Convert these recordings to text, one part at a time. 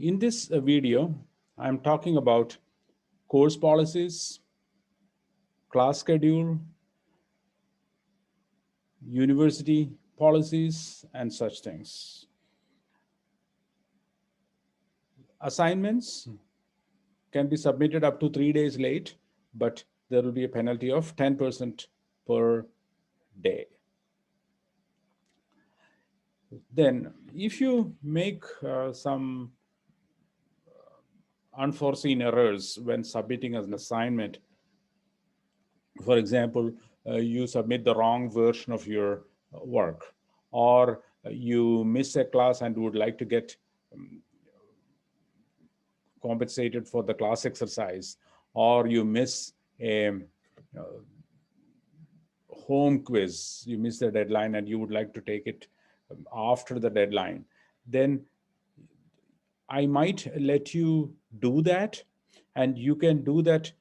In this video, I'm talking about course policies, class schedule, university policies, and such things. Assignments can be submitted up to 3 days late, but there will be a penalty of 10% per day. Then, if you make some unforeseen errors when submitting an assignment, for example, you submit the wrong version of your work, or you miss a class and would like to get compensated for the class exercise, or you miss a home quiz, you miss the deadline and you would like to take it after the deadline, then I might let you do that, and you can do that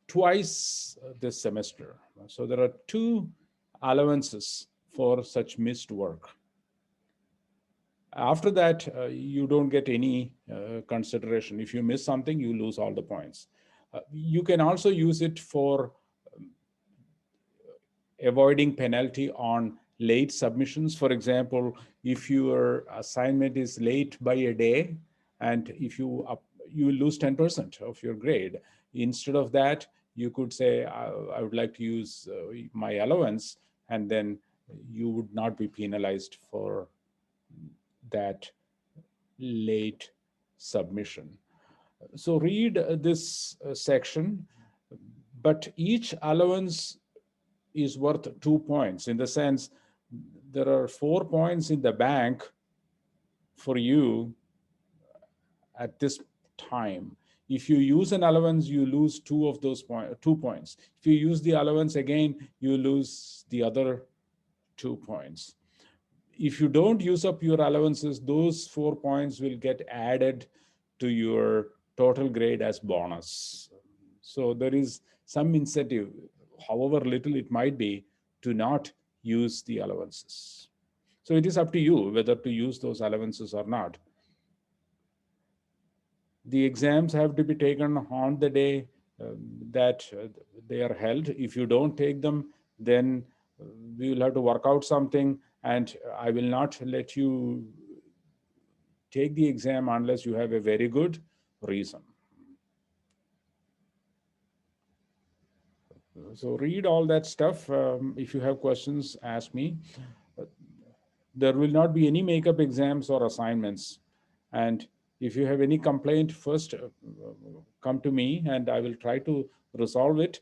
twice this semester. So there are 2 allowances for such missed work. After that, you don't get any consideration. If you miss something, you lose all the points. You can also use it for avoiding penalty on late submissions. For example, if your assignment is late by a day, and if you will lose 10% of your grade. Instead of that, you could say, I would like to use my allowance, and then you would not be penalized for that late submission. So read this section, but each allowance is worth 2 points, in the sense there are 4 points in the bank for you at this time. If you use an allowance, you lose 2 of those 2 points. If you use the allowance again, you lose the other 2 points. If you don't use up your allowances, those 4 points will get added to your total grade as bonus. So there is some incentive, however little it might be, to not use the allowances. So it is up to you whether to use those allowances or not. The exams have to be taken on the day that they are held. If you don't take them, then we will have to work out something, and I will not let you take the exam unless you have a very good reason. So read all that stuff. If you have questions, ask me. There will not be any makeup exams or assignments. And if you have any complaint, first come to me and I will try to resolve it.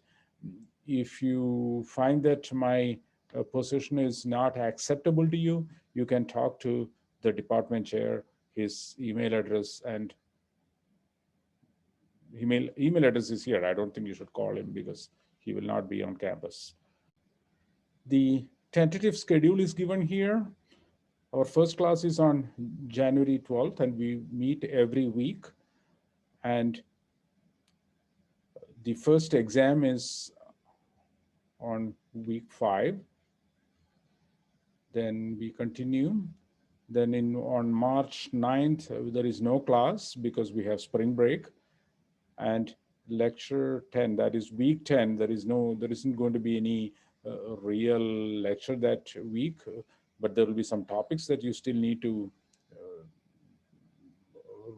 If you find that my position is not acceptable to you, you can talk to the department chair. His email address and email address is here. I don't think you should call him because he will not be on campus. The tentative schedule is given here. Our first class is on January 12th, and we meet every week. And the first exam is on week 5. Then we continue. Then on March 9th, there is no class because we have spring break. And lecture 10, that is week 10, there isn't going to be any real lecture that week, but there will be some topics that you still need to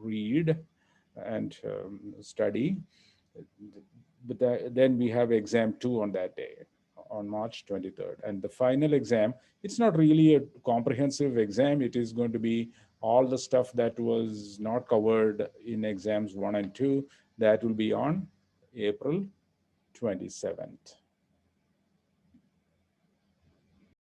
read and study. But then we have exam 2 on that day, on March 23rd. And the final exam, it's not really a comprehensive exam. It is going to be all the stuff that was not covered in exams 1 and 2. That will be on April 27th.